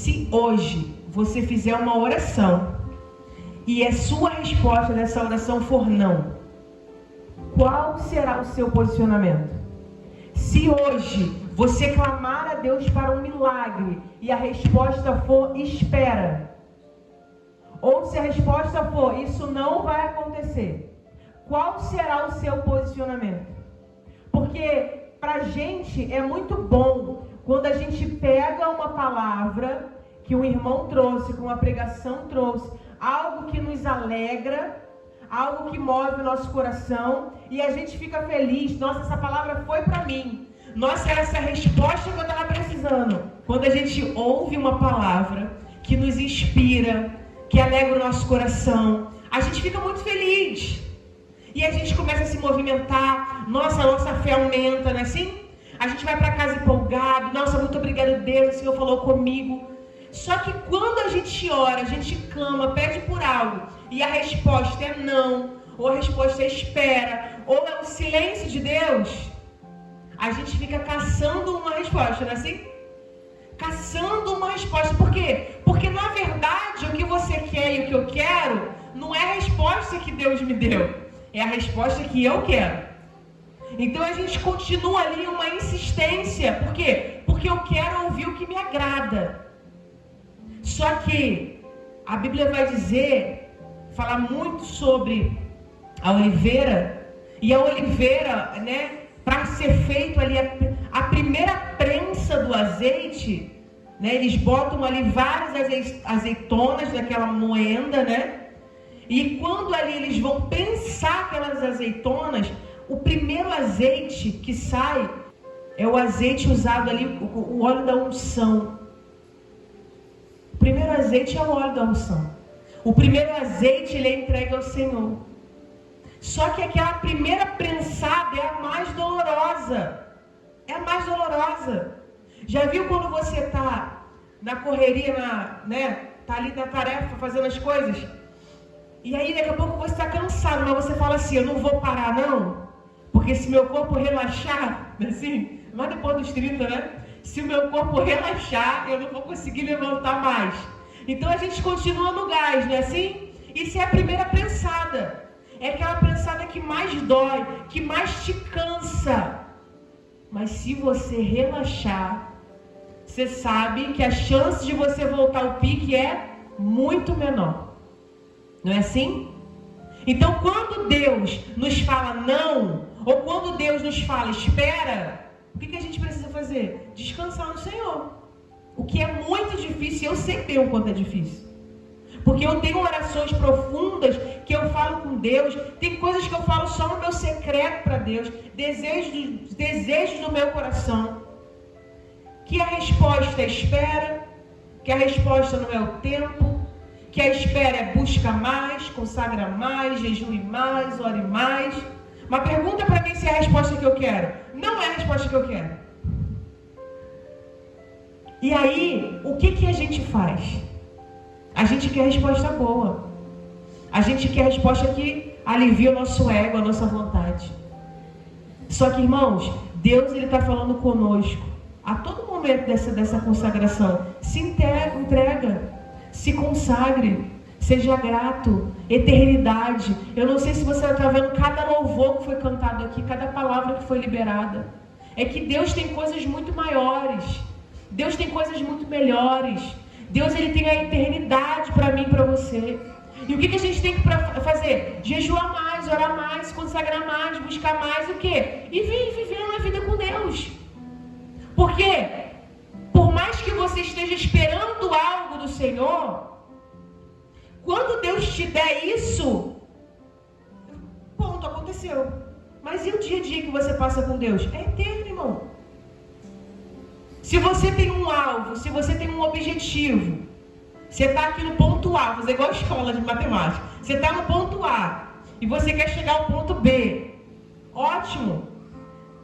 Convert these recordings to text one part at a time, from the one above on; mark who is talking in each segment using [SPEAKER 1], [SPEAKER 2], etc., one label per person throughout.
[SPEAKER 1] Se hoje você fizer uma oração e a sua resposta dessa oração for não, qual será o seu posicionamento? Se hoje você clamar a Deus para um milagre e a resposta for espera, ou se a resposta for isso não vai acontecer, qual será o seu posicionamento? Porque pra gente é muito bom quando a gente pega uma palavra que um irmão trouxe, que uma pregação trouxe, algo que nos alegra, algo que move o nosso coração, e a gente fica feliz. Nossa, essa palavra foi para mim. Nossa, essa é a resposta que eu estava precisando. Quando a gente ouve uma palavra que nos inspira, que alegra o nosso coração, a gente fica muito feliz. E a gente começa a se movimentar. Nossa, a nossa fé aumenta, não é assim? A gente vai para casa empolgado. Nossa, muito obrigado, Deus, o Senhor falou comigo. Só que quando a gente ora, a gente clama, pede por algo, e a resposta é não, ou a resposta é espera, ou é o silêncio de Deus, a gente fica caçando uma resposta, não é assim? Caçando uma resposta. Por quê? Porque na verdade o que você quer e o que eu quero não é a resposta que Deus me deu, é a resposta que eu quero. Então a gente continua ali uma insistência. Por quê? Porque eu quero ouvir o que me agrada. Só que a Bíblia vai falar muito sobre a oliveira. E a oliveira, né, para ser feito ali a primeira prensa do azeite, né, eles botam ali várias azeitonas naquela moenda, né? E quando ali eles vão prensar aquelas azeitonas, o primeiro azeite que sai é o azeite usado ali, o óleo da unção. O primeiro azeite é o óleo da unção. O primeiro azeite ele é entregue ao Senhor. Só que aquela primeira prensada é a mais dolorosa. É a mais dolorosa. Já viu quando você está na correria, tá ali na tarefa, fazendo as coisas? E aí daqui a pouco você está cansado, mas você fala assim, eu não vou parar não, porque se meu corpo relaxar, assim, mas depois dos 30, né? Se o meu corpo relaxar, eu não vou conseguir levantar mais. Então a gente continua no gás, não é assim? Isso é a primeira prensada. É aquela prensada que mais dói, que mais te cansa. Mas se você relaxar, você sabe que a chance de você voltar ao pique é muito menor. Não é assim? Então quando Deus nos fala não, ou quando Deus nos fala espera, o que a gente precisa fazer? Descansar no Senhor. O que é muito difícil, eu sei bem o quanto é difícil. Porque eu tenho orações profundas que eu falo com Deus, tem coisas que eu falo só no meu secreto para Deus, desejos do meu coração. Que a resposta é espera, que a resposta não é o tempo, que a espera é busca mais, consagra mais, jejue mais, ore mais. Mas pergunta para mim se é a resposta que eu quero. Não é a resposta que eu quero. E aí, o que a gente faz? A gente quer a resposta boa. A gente quer a resposta que alivia o nosso ego, a nossa vontade. Só que, irmãos, Deus está falando conosco a todo momento dessa consagração. Se entrega, se consagre, seja grato, eternidade. Eu não sei se você está vendo cada louvor que foi cantado aqui, cada palavra que foi liberada. É que Deus tem coisas muito maiores. Deus tem coisas muito melhores. Deus ele tem a eternidade para mim e para você. E o que a gente tem que fazer? Jejuar mais, orar mais, consagrar mais, buscar mais o quê? E viver uma vida com Deus. Porque, por mais que você esteja esperando algo do Senhor, quando Deus te der isso, ponto, aconteceu. Mas e o dia a dia que você passa com Deus? É eterno, irmão. Se você tem um alvo, se você tem um objetivo, você está aqui no ponto A, fazer igual a escola de matemática. Você está no ponto A e você quer chegar ao ponto B. Ótimo.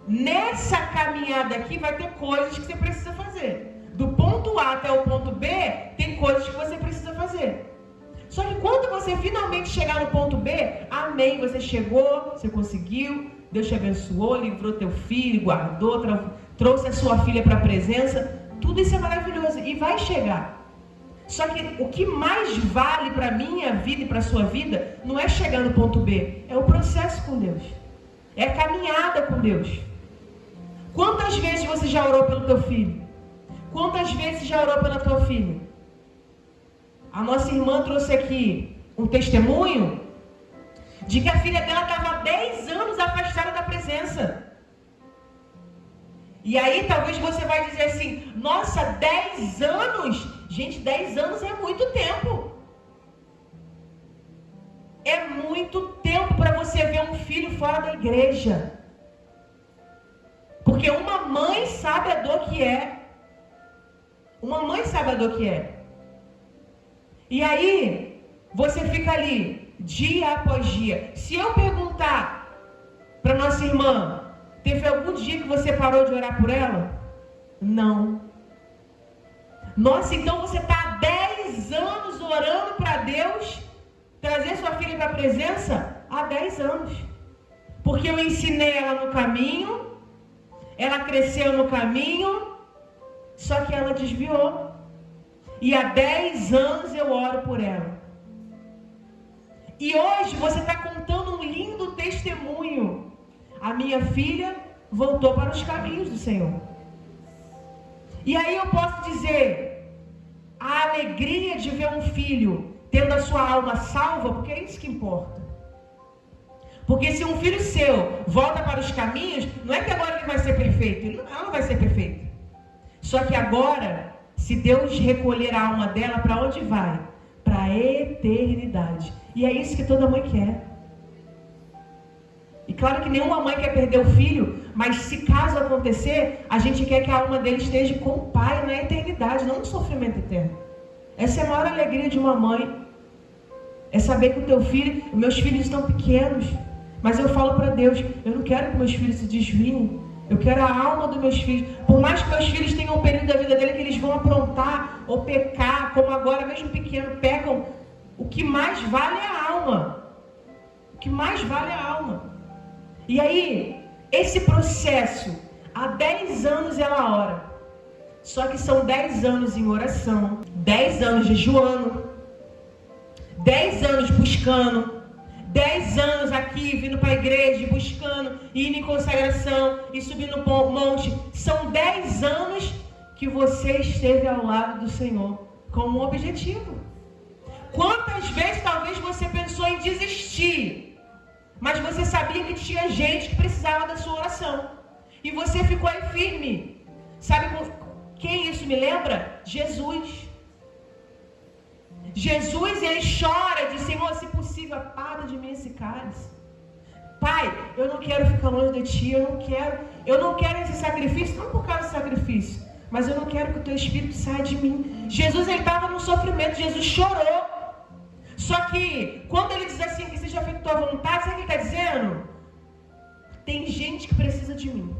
[SPEAKER 1] Nessa caminhada aqui vai ter coisas que você precisa fazer. Do ponto A até o ponto B, tem coisas que você precisa fazer. Só que quando você finalmente chegar no ponto B, amém, você chegou, você conseguiu, Deus te abençoou, livrou teu filho, guardou, trouxe a sua filha para a presença, tudo isso é maravilhoso e vai chegar. Só que o que mais vale para a minha vida e para a sua vida não é chegar no ponto B, é o processo com Deus. É a caminhada com Deus. Quantas vezes você já orou pelo teu filho? Quantas vezes já orou pela tua filha? A nossa irmã trouxe aqui um testemunho de que a filha dela estava há 10 anos afastada da presença. E aí talvez você vai dizer assim, nossa, 10 anos? Gente, 10 anos é muito tempo. É muito tempo para você ver um filho fora da igreja. Porque uma mãe sabe a dor que é. Uma mãe sabe a dor que é. E aí, você fica ali, dia após dia. Se eu perguntar para nossa irmã, teve algum dia que você parou de orar por ela? Não. Nossa, então você está há 10 anos orando para Deus trazer sua filha para a presença? Há 10 anos. Porque eu ensinei ela no caminho, ela cresceu no caminho, só que ela desviou. E há 10 anos eu oro por ela. E hoje você está contando um lindo testemunho. A minha filha voltou para os caminhos do Senhor. E aí eu posso dizer, a alegria de ver um filho tendo a sua alma salva, porque é isso que importa. Porque se um filho seu volta para os caminhos, não é que agora ele vai ser perfeito, ela não vai ser perfeita. Só que agora, se Deus recolher a alma dela, para onde vai? Para a eternidade. E é isso que toda mãe quer. E claro que nenhuma mãe quer perder o filho, mas se caso acontecer, a gente quer que a alma dele esteja com o pai na eternidade, não no sofrimento eterno. Essa é a maior alegria de uma mãe. É saber que o teu filho, meus filhos estão pequenos, mas eu falo para Deus, eu não quero que meus filhos se desviem. Eu quero a alma dos meus filhos. Por mais que meus filhos tenham um período da vida dele que eles vão aprontar ou pecar, como agora mesmo pequeno pecam, o que mais vale é a alma. O que mais vale é a alma. E aí, esse processo, há 10 anos ela ora. Só que são 10 anos em oração, 10 anos jejuando, 10 anos buscando, 10 anos aqui vindo para a igreja, buscando, indo em consagração e subindo no monte. São 10 anos que você esteve ao lado do Senhor com um objetivo. Quantas vezes talvez você pensou em desistir, mas você sabia que tinha gente que precisava da sua oração. E você ficou aí firme. Sabe quem isso me lembra? Jesus. Jesus, ele chora, diz, Senhor, se possível, aparta de mim esse cálice. Pai, eu não quero ficar longe de ti, eu não quero esse sacrifício, não por causa do sacrifício, mas eu não quero que o teu Espírito saia de mim. Jesus, ele estava no sofrimento, Jesus chorou. Só que, quando ele diz assim, que seja feita tua vontade, sabe o que ele está dizendo? Tem gente que precisa de mim.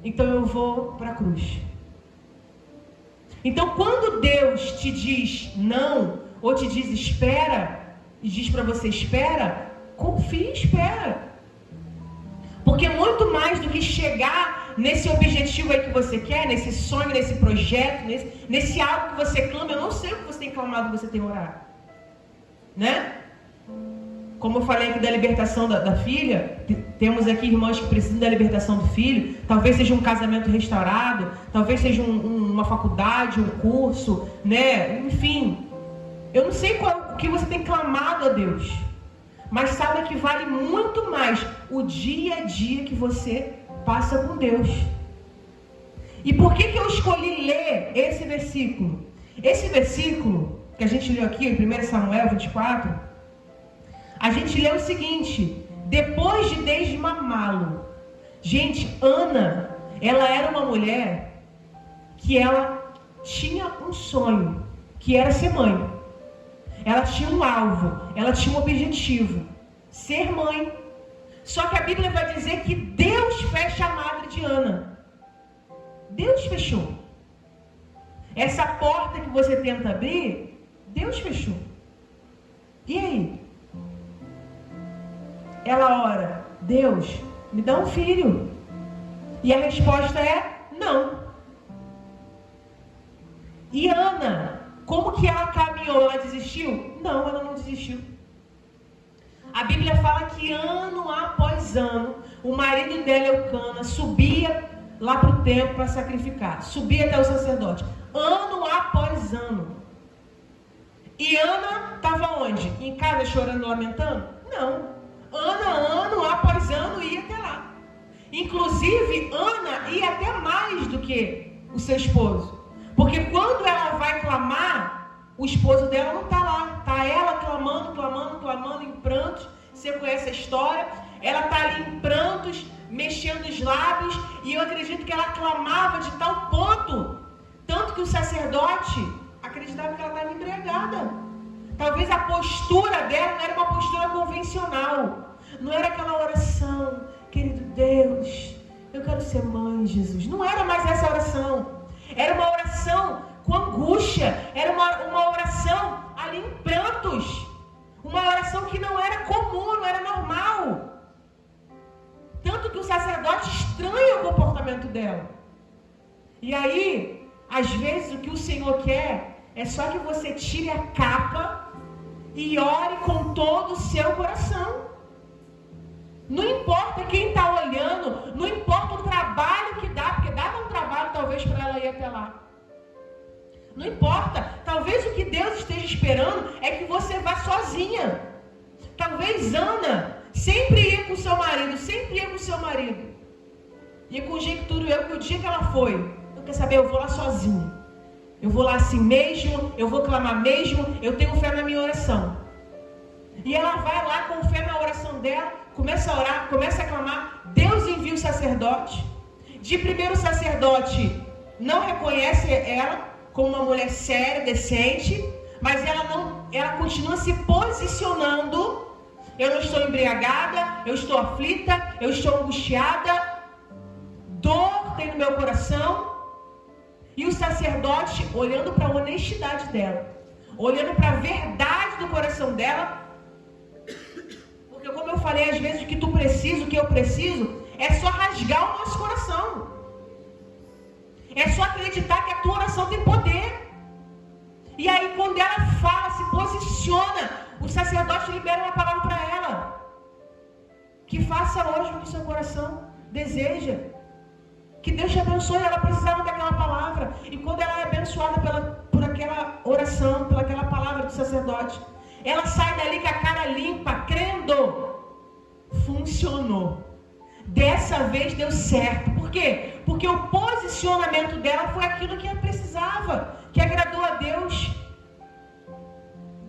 [SPEAKER 1] Então eu vou para a cruz. Então, quando Deus te diz não, ou te diz espera, e diz para você espera, confia e espera. Porque muito mais do que chegar nesse objetivo aí que você quer, nesse sonho, nesse projeto, nesse algo que você clama, eu não sei o que você tem clamado, o que você tem orado. Né? Como eu falei aqui da libertação da filha, temos aqui irmãos que precisam da libertação do filho, talvez seja um casamento restaurado, talvez seja uma faculdade, um curso, né? Enfim, eu não sei o que você tem clamado a Deus, mas sabe que vale muito mais o dia a dia que você passa com Deus. E por que eu escolhi ler esse versículo? Esse versículo que a gente leu aqui em 1 Samuel 24, a gente lê o seguinte: depois de desmamá-lo. Gente, Ana, ela era uma mulher que ela tinha um sonho, que era ser mãe. Ela tinha um alvo, ela tinha um objetivo, ser mãe. Só que a Bíblia vai dizer que Deus fecha a madre de Ana. Deus fechou. Essa porta que você tenta abrir, Deus fechou. E aí? Ela ora, Deus, me dá um filho. E a resposta é não. E Ana, Como que ela caminhou? Ela desistiu? Não, ela não desistiu. A Bíblia fala que ano após ano, o marido dela, Eucana, subia lá para o templo para sacrificar. Subia até o sacerdote. Ano após ano. E Ana estava onde? Em casa chorando, lamentando? Não. Ana, ano após ano, ia até lá. Inclusive, Ana ia até mais do que o seu esposo. Porque quando ela vai clamar, o esposo dela não está lá. Está ela clamando em prantos. Você conhece a história? Ela está ali em prantos, mexendo os lábios. E eu acredito que ela clamava de tal ponto. Tanto que o sacerdote acreditava que ela estava embriagada. Talvez a postura dela não era uma postura convencional. Não era aquela oração, querido Deus, eu quero ser mãe, Jesus. Não era mais essa oração. Era uma oração com angústia. Era uma oração ali em prantos. Uma oração que não era comum, não era normal. Tanto que o sacerdote estranha o comportamento dela. E aí, às vezes, o que o Senhor quer é só que você tire a capa e ore com todo o seu coração. Não importa quem está olhando, não importa o trabalho que dá, porque dava um trabalho talvez para ela ir até lá. Não importa, talvez o que Deus esteja esperando é que você vá sozinha. Talvez Ana sempre ia com seu marido, E conjecturo eu que o dia que ela foi, eu quero saber, eu vou lá sozinha. Eu vou lá assim mesmo, eu vou clamar mesmo, eu tenho fé na minha oração. E ela vai lá com fé na oração dela, começa a orar, começa a clamar. Deus envia o sacerdote. De primeiro, o sacerdote não reconhece ela como uma mulher séria, decente, mas ela continua se posicionando. Eu não estou embriagada, eu estou aflita, eu estou angustiada, dor tem no meu coração. E o sacerdote, olhando para a honestidade dela, olhando para a verdade do coração dela, porque como eu falei, às vezes o que tu precisa, o que eu preciso, é só rasgar o nosso coração. É só acreditar que a tua oração tem poder. E aí quando ela fala, se posiciona, o sacerdote libera uma palavra para ela. Que faça hoje o que o seu coração deseja. Que Deus te abençoe. Ela precisava daquela palavra. E quando ela é abençoada por aquela oração, por aquela palavra do sacerdote, ela sai dali com a cara limpa, crendo. Funcionou. Dessa vez deu certo. Por quê? Porque o posicionamento dela foi aquilo que ela precisava, que agradou a Deus.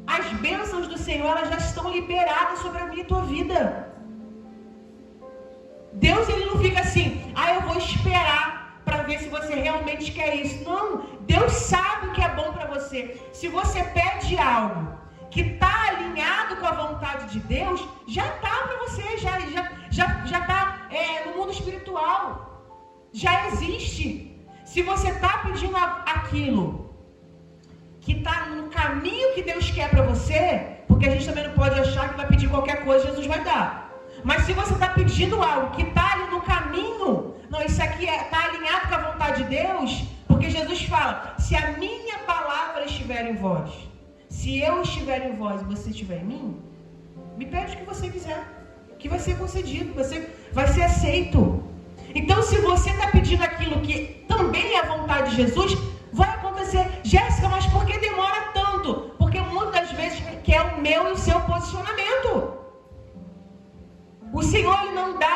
[SPEAKER 1] As bênçãos do Senhor, elas já estão liberadas sobre a minha e tua vida. Deus, ele não fica assim, eu vou esperar para ver se você realmente quer isso. Não, Deus sabe o que é bom para você. Se você pede algo que está alinhado com a vontade de Deus, já está para você, já está no mundo espiritual, já existe. Se você está pedindo aquilo que está no caminho que Deus quer para você, porque a gente também não pode achar que vai pedir qualquer coisa, Jesus vai dar. Mas se você está pedindo algo que está ali no caminho, não, isso aqui está alinhado com a vontade de Deus, porque Jesus fala, se a minha palavra estiver em vós, se eu estiver em vós e você estiver em mim, me pede o que você quiser, que vai ser concedido, vai ser aceito. Então, se você está pedindo aquilo que também é a vontade de Jesus, vai acontecer. Jéssica, mas por que demora tanto? Porque muitas das vezes quer o meu e o seu posicionamento. O Senhor, ele não dá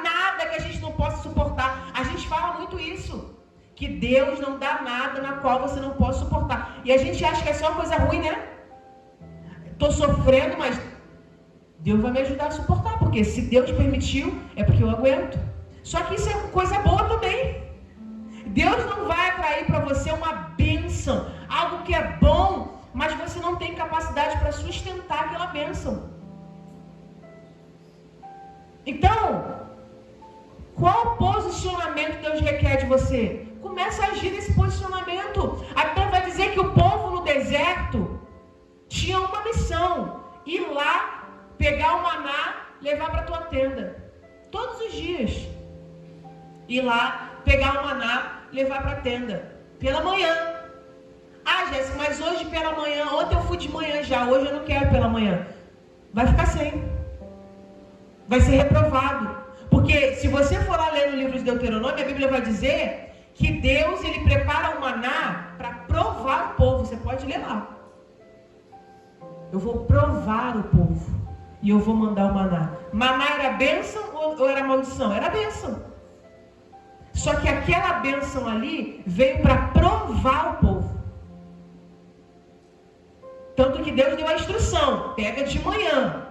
[SPEAKER 1] nada que a gente não possa suportar. A gente fala muito isso, que Deus não dá nada na qual você não possa suportar. E a gente acha que é só uma coisa ruim, né? Estou sofrendo, mas Deus vai me ajudar a suportar, porque se Deus permitiu, é porque eu aguento. Só que isso é coisa boa também. Deus não vai atrair para você uma bênção, algo que é bom, mas você não tem capacidade para sustentar aquela bênção. Então, qual posicionamento Deus requer de você? Começa a agir nesse posicionamento. Então vai dizer que o povo no deserto tinha uma missão: ir lá, pegar o maná, levar para a tua tenda. Todos os dias. Ir lá, pegar o maná, levar para a tenda. Pela manhã. Jéssica, mas mas hoje pela manhã, ontem eu fui de manhã já, hoje eu não quero pela manhã. Vai ficar sem. Vai ser reprovado. Porque se você for lá ler no livro de Deuteronômio, a Bíblia vai dizer que Deus, ele prepara o maná para provar o povo. Você pode ler lá. Eu vou provar o povo e eu vou mandar o maná. Maná era bênção ou era maldição? Era bênção. Só que aquela bênção ali veio para provar o povo. Tanto que Deus deu a instrução, pega de manhã.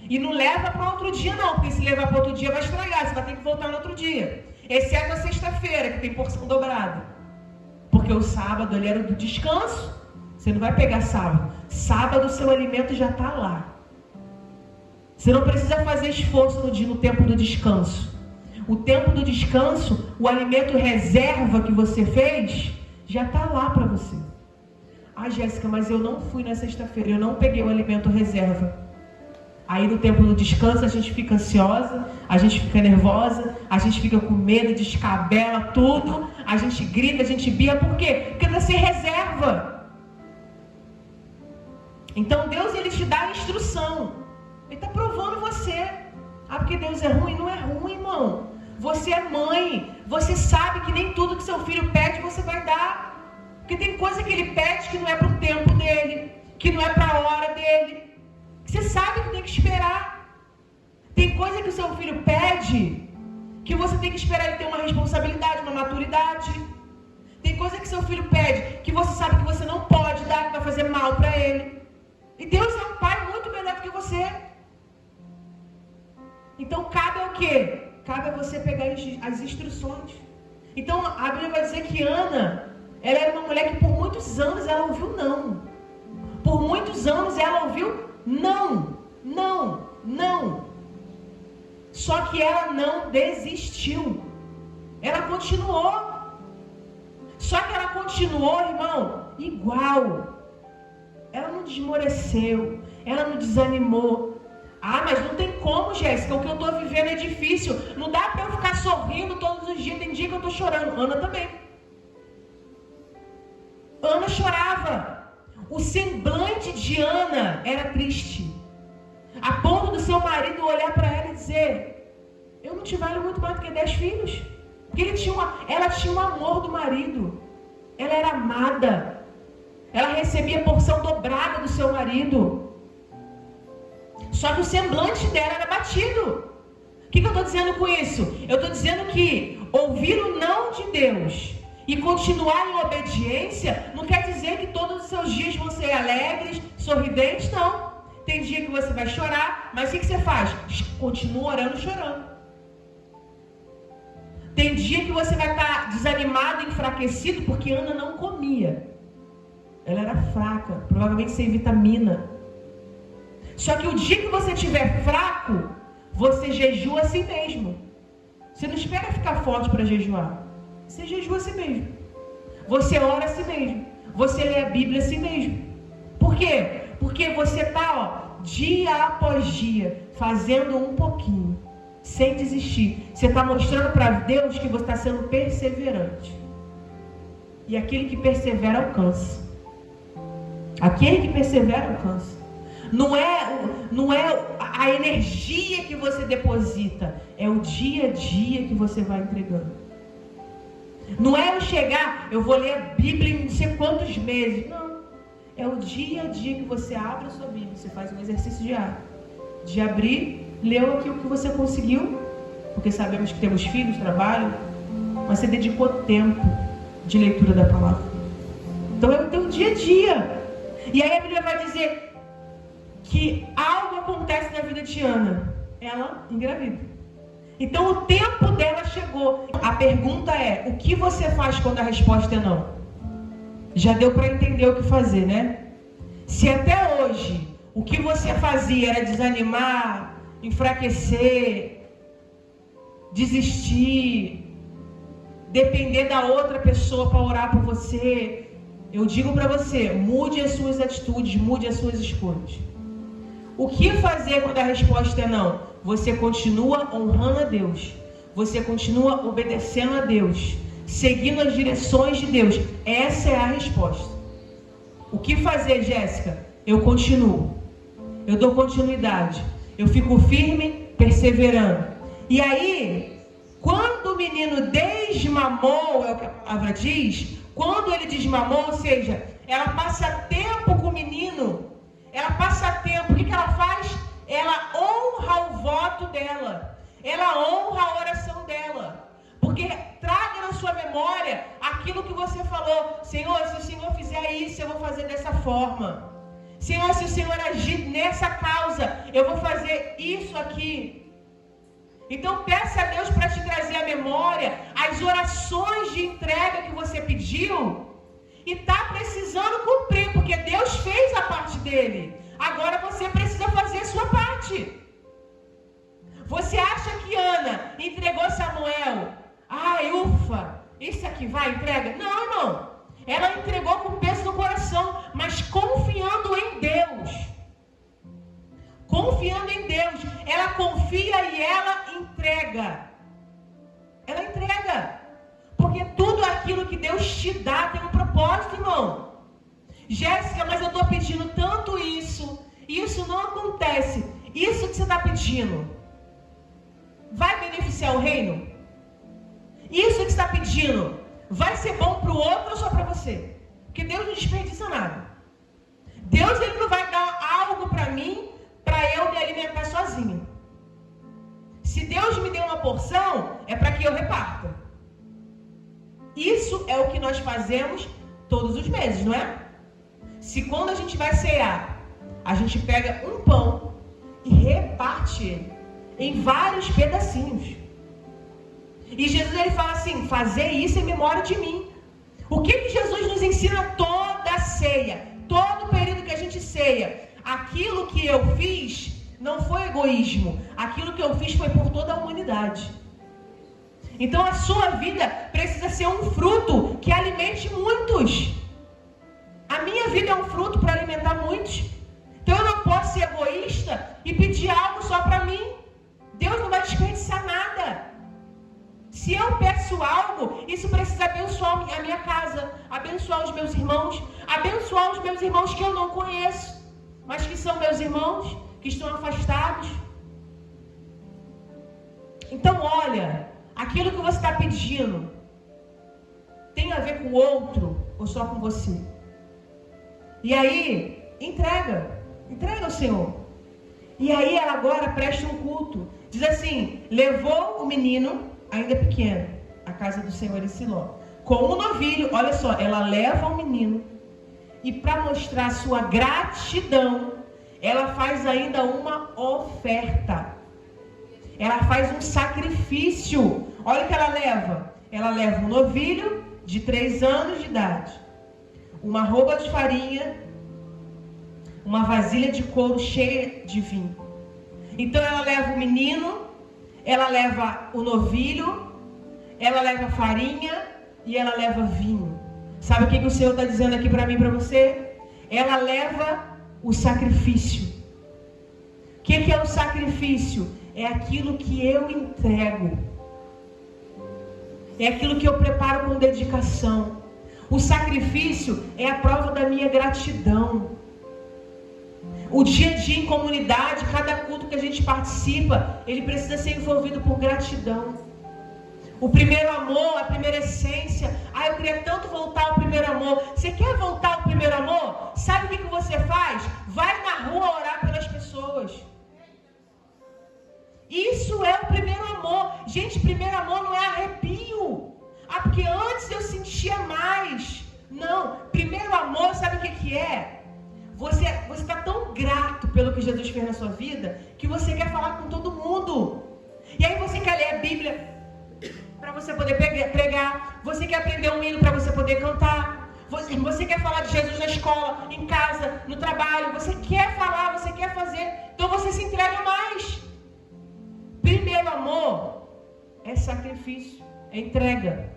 [SPEAKER 1] E não leva para outro dia não, porque se levar para outro dia vai estragar, você vai ter que voltar no outro dia. Exceto a sexta-feira, que tem porção dobrada. Porque o sábado ele era do descanso. Você não vai pegar sábado. Sábado o seu alimento já está lá. Você não precisa fazer esforço no tempo do descanso. O tempo do descanso, o alimento reserva que você fez, já está lá para você. Ah, Jéssica, mas eu não fui na sexta-feira, eu não peguei o alimento reserva. Aí no tempo do descanso a gente fica ansiosa, a gente fica nervosa, a gente fica com medo, descabela tudo, a gente grita, a gente bia, por quê? Porque está sem reserva. Então Deus, ele te dá a instrução, ele está provando você. Ah, porque Deus é ruim? Não é ruim, irmão. Você é mãe, você sabe que nem tudo que seu filho pede você vai dar. Porque tem coisa que ele pede que não é para o tempo dele, que não é para a hora dele. Você sabe que tem que esperar. Tem coisa que o seu filho pede que você tem que esperar ele ter uma responsabilidade, uma maturidade. Tem coisa que seu filho pede que você sabe que você não pode dar, que vai fazer mal para ele. E Deus é um pai muito melhor do que você. Então cabe ao quê? Cabe a você pegar as instruções. Então a Bíblia vai dizer que Ana, ela era uma mulher que por muitos anos ela ouviu não. Por muitos anos ela ouviu não, não, não. Só que ela não desistiu. Ela continuou. Só que ela continuou, irmão, igual. Ela não desmoreceu. Ela não desanimou. Ah, mas não tem como, Jéssica. O que eu estou vivendo é difícil. Não dá para eu ficar sorrindo todos os dias. Tem dia que eu estou chorando. Ana também. Ana chorava. O semblante de Ana era triste. A ponto do seu marido olhar para ela e dizer: eu não te valho muito mais do que 10 filhos. Porque ela tinha o amor do marido. Ela era amada. Ela recebia porção dobrada do seu marido. Só que o semblante dela era batido. O que eu estou dizendo com isso? Eu estou dizendo que ouvir o não de Deus e continuar em obediência não quer dizer que todos os seus dias vão ser alegres, sorridentes, não. Tem dia que você vai chorar, mas o que você faz? Continua orando, chorando. Tem dia que você vai estar desanimado, enfraquecido, porque Ana não comia. Ela era fraca, provavelmente sem vitamina. Só que o dia que você estiver fraco, você jejua a si mesmo. Você não espera ficar forte para jejuar. Você jejua a si mesmo. Você ora a si mesmo. Você lê a Bíblia a si mesmo. Por quê? Porque você está, dia após dia, fazendo um pouquinho, sem desistir. Você está mostrando para Deus que você está sendo perseverante. E aquele que persevera alcança. Aquele que persevera alcança. Não é a energia que você deposita, é o dia a dia que você vai entregando. Não é eu chegar, eu vou ler a Bíblia em não sei quantos meses. Não. É o dia a dia que você abre a sua Bíblia. Você faz um exercício diário. De abrir, leu aquilo que você conseguiu. Porque sabemos que temos filhos, trabalho. Mas você dedicou tempo de leitura da palavra. Então é o teu dia a dia. E aí a Bíblia vai dizer que algo acontece na vida de Ana. Ela engravida. Então o tempo dela chegou. A pergunta é: o que você faz quando a resposta é não? Já deu para entender o que fazer, né? Se até hoje o que você fazia era desanimar, enfraquecer, desistir, depender da outra pessoa para orar por você, eu digo para você: mude as suas atitudes, mude as suas escolhas. O que fazer quando a resposta é não? Você continua honrando a Deus. Você continua obedecendo a Deus. Seguindo as direções de Deus. Essa é a resposta. O que fazer, Jéssica? Eu continuo. Eu dou continuidade. Eu fico firme, perseverando. E aí, quando o menino desmamou, é o que a palavra diz, quando ele desmamou, ou seja, ela passa tempo com o menino, ela passa tempo, o que ela faz? Ela honra o voto dela, ela honra a oração dela, porque traga na sua memória aquilo que você falou: Senhor, se o Senhor fizer isso, eu vou fazer dessa forma. Senhor, se o Senhor agir nessa causa, eu vou fazer isso aqui. Então peça a Deus para te trazer à memória as orações de entrega que você pediu e está precisando cumprir, porque Deus fez a parte dele. Agora você precisa fazer a sua parte. Você acha que Ana entregou Samuel? Ai, ufa, isso aqui vai, entrega? Não, irmão. Ela entregou com peso no coração, mas confiando em Deus. Confiando em Deus. Ela confia e ela entrega. Ela entrega. Porque tudo aquilo que Deus te dá tem um propósito, irmão. Jéssica, mas eu estou pedindo tanto isso. E isso não acontece. Isso que você está pedindo vai beneficiar o reino? Isso que você está pedindo vai ser bom para o outro ou só para você? Porque Deus não desperdiça nada. Deus, ele não vai dar algo para mim para eu me alimentar sozinho. Se Deus me deu uma porção, é para que eu reparta. Isso é o que nós fazemos todos os meses, não é? Se quando a gente vai cear, a gente pega um pão e reparte ele em vários pedacinhos. E Jesus, ele fala assim: fazer isso em memória de mim. O que Jesus nos ensina toda a ceia, todo o período que a gente ceia? Aquilo que eu fiz não foi egoísmo. Aquilo que eu fiz foi por toda a humanidade. Então a sua vida precisa ser um fruto que alimente muitos. A minha vida é um fruto para alimentar muitos. Então eu não posso ser egoísta e pedir algo só para mim. Deus não vai desperdiçar nada. Se eu peço algo, isso precisa abençoar a minha casa, abençoar os meus irmãos, abençoar os meus irmãos que eu não conheço, mas que são meus irmãos, que estão afastados. Então olha, aquilo que você está pedindo tem a ver com o outro ou só com você? E aí, entrega ao Senhor. E aí ela agora presta um culto. Diz assim: levou o menino, ainda pequeno, à casa do Senhor em Siló, com um novilho. Olha só, ela leva o menino e para mostrar sua gratidão, ela faz ainda uma oferta. Ela faz um sacrifício. Olha o que ela leva. Ela leva um novilho de 3 anos de idade, uma arroba de farinha, uma vasilha de couro cheia de vinho. Então ela leva o menino, ela leva o novilho, ela leva farinha e ela leva vinho. Sabe o que o Senhor está dizendo aqui para mim e para você? Ela leva o sacrifício. O que é o sacrifício? É aquilo que eu entrego. É aquilo que eu preparo com dedicação. O sacrifício é a prova da minha gratidão. O dia a dia em comunidade, cada culto que a gente participa, ele precisa ser envolvido por gratidão. O primeiro amor, a primeira essência. Eu queria tanto voltar ao primeiro amor. Você quer voltar ao primeiro amor? Sabe o que você faz? Vai na rua orar pelas pessoas. Isso é o primeiro amor. Gente, primeiro amor não é arrepio. Porque antes eu sentia mais. Não, primeiro amor, sabe o que é? Você está tão grato pelo que Jesus fez na sua vida, que você quer falar com todo mundo. E aí você quer ler a Bíblia para você poder pregar. Você quer aprender um hino para você poder cantar. Você quer falar de Jesus na escola, em casa, no trabalho. Você quer falar, você quer fazer. Então você se entrega mais. Primeiro amor é sacrifício, é entrega.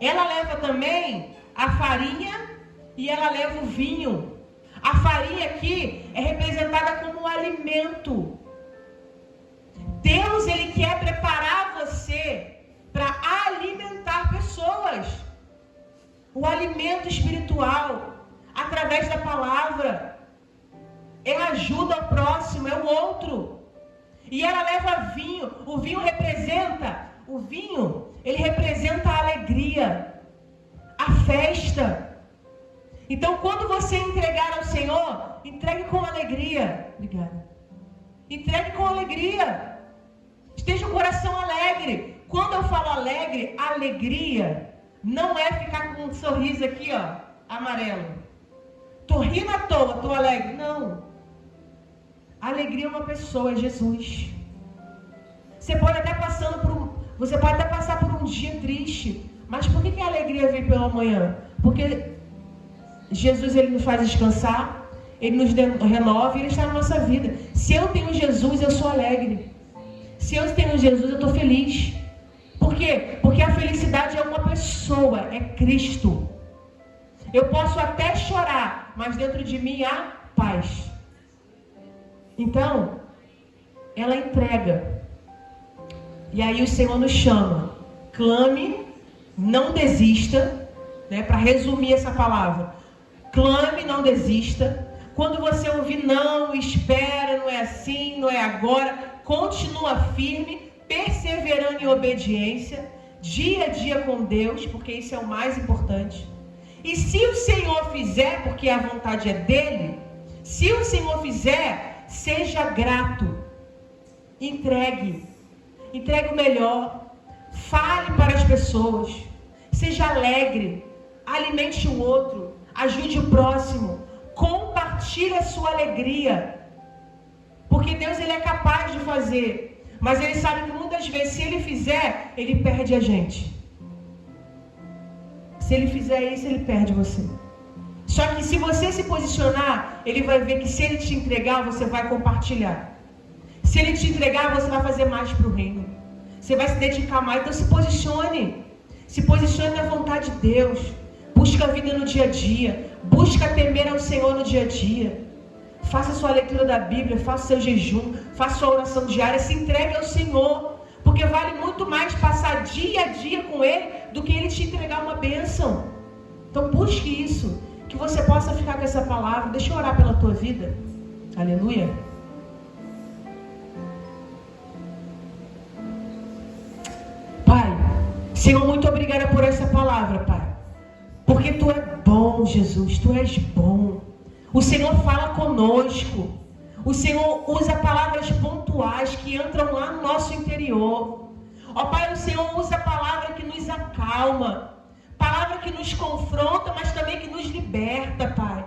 [SPEAKER 1] Ela leva também a farinha e ela leva o vinho. A farinha aqui é representada como um alimento. Deus, ele quer preparar você para alimentar pessoas. O alimento espiritual, através através da palavra. É ajuda ao próximo, é o outro. E ela leva vinho. O vinho, ele representa a alegria, a festa. Então, quando você entregar ao Senhor, entregue com alegria. Obrigada. Entregue com alegria. Esteja o coração alegre. Quando eu falo alegre, alegria não é ficar com um sorriso aqui, ó, amarelo. Tô rindo à toa, tô alegre. Não. Alegria é uma pessoa, é Jesus. Você pode até passar por um dia triste. Mas por que a alegria vem pela manhã? Porque Jesus, ele nos faz descansar, ele nos renova e ele está na nossa vida. Se eu tenho Jesus, eu sou alegre. Se eu tenho Jesus, eu estou feliz. Por quê? Porque a felicidade é uma pessoa, é Cristo. Eu posso até chorar, mas dentro de mim há paz. Então, ela entrega. E aí o Senhor nos chama. Clame, não desista, né? Para resumir essa palavra. Clame, não desista. Quando você ouvir não, espera, não é assim, não é agora. Continua firme, perseverando em obediência, dia a dia com Deus, porque isso é o mais importante. E se o Senhor fizer, porque a vontade é dele, se o Senhor fizer, seja grato. Entregue o melhor. Fale para as pessoas. Seja alegre. Alimente o outro. Ajude o próximo. Compartilhe a sua alegria. Porque Deus, ele é capaz de fazer. Mas ele sabe que muitas vezes, se ele fizer, ele perde a gente. Se ele fizer isso, ele perde você. Só que se você se posicionar, ele vai ver que se ele te entregar, você vai compartilhar. Se ele te entregar, você vai fazer mais para o reino. Você vai se dedicar mais. Então se posicione. Se posicione na vontade de Deus. Busca a vida no dia a dia. Busca temer ao Senhor no dia a dia. Faça sua leitura da Bíblia, faça seu jejum, faça sua oração diária, se entregue ao Senhor. Porque vale muito mais passar dia a dia com Ele do que Ele te entregar uma bênção. Então busque isso. Que você possa ficar com essa palavra. Deixa eu orar pela tua vida. Aleluia. Pai, Senhor, muito obrigada por essa palavra, Pai. Porque Tu é bom, Jesus. Tu és bom. O Senhor fala conosco. O Senhor usa palavras pontuais que entram lá no nosso interior. Ó Pai, o Senhor usa a palavra que nos acalma. Palavra que nos confronta, mas também que nos liberta, Pai.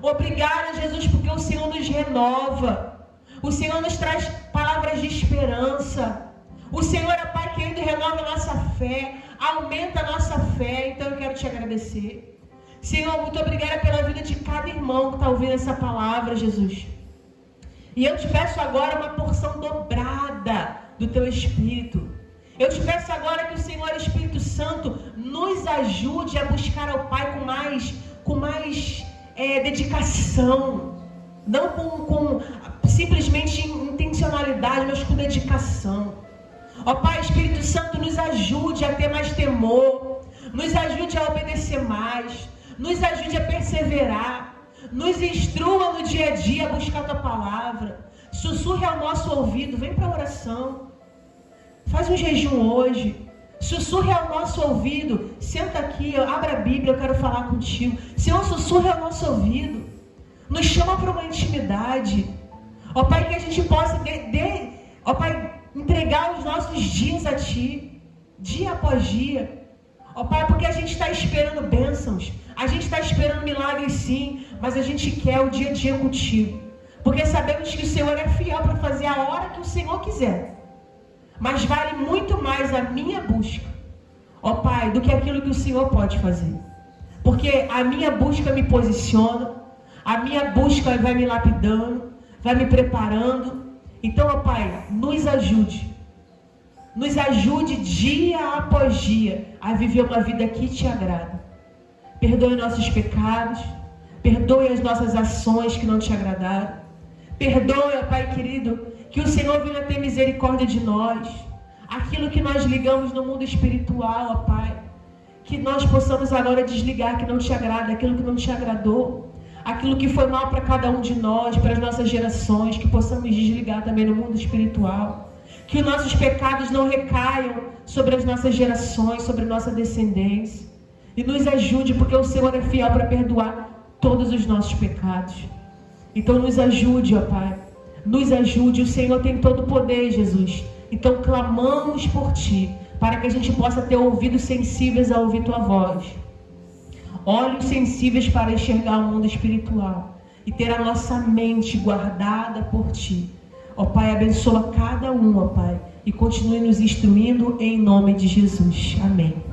[SPEAKER 1] Obrigada, Jesus, porque o Senhor nos renova. O Senhor nos traz palavras de esperança. O Senhor é Pai querido, renova a nossa fé, aumenta a nossa fé. Então eu quero te agradecer. Senhor, muito obrigada pela vida de cada irmão que está ouvindo essa palavra, Jesus. E eu te peço agora uma porção dobrada do Teu Espírito. Eu te peço agora que o Senhor Espírito Santo nos ajude a buscar ao Pai com mais dedicação. Não com simplesmente intencionalidade, mas com dedicação. Ó Pai, Espírito Santo, nos ajude a ter mais temor. Nos ajude a obedecer mais. Nos ajude a perseverar. Nos instrua no dia a dia a buscar a Tua palavra. Sussurre ao nosso ouvido. Vem para a oração. Faz um jejum hoje. Sussurre ao nosso ouvido. Senta aqui, abra a Bíblia, eu quero falar contigo. Senhor, sussurre ao nosso ouvido. Nos chama para uma intimidade. Ó Pai, que a gente possa ó Pai, entregar os nossos dias a Ti. Dia após dia. Ó Pai, porque a gente está esperando bênçãos. A gente está esperando milagres sim, mas a gente quer o dia a dia contigo. Porque sabemos que o Senhor é fiel para fazer a hora que o Senhor quiser. Mas vale muito mais a minha busca, ó Pai, do que aquilo que o Senhor pode fazer. Porque a minha busca me posiciona, a minha busca vai me lapidando, vai me preparando. Então, ó Pai, nos ajude. Nos ajude dia após dia a viver uma vida que Te agrada. Perdoe nossos pecados, perdoe as nossas ações que não Te agradaram. Perdoe, ó Pai querido, que o Senhor venha ter misericórdia de nós. Aquilo que nós ligamos no mundo espiritual, ó Pai. Que nós possamos agora desligar que não Te agrada, aquilo que não Te agradou. aquilo que foi mal para cada um de nós, para as nossas gerações, que possamos desligar também no mundo espiritual. Que os nossos pecados não recaiam sobre as nossas gerações, sobre a nossa descendência. E nos ajude, porque o Senhor é fiel para perdoar todos os nossos pecados. Então nos ajude, ó Pai. Nos ajude, o Senhor tem todo o poder, Jesus. Então clamamos por Ti, para que a gente possa ter ouvidos sensíveis a ouvir Tua voz. Olhos sensíveis para enxergar o mundo espiritual. E ter a nossa mente guardada por Ti. Ó Pai, abençoa cada um, ó Pai. E continue nos instruindo em nome de Jesus. Amém.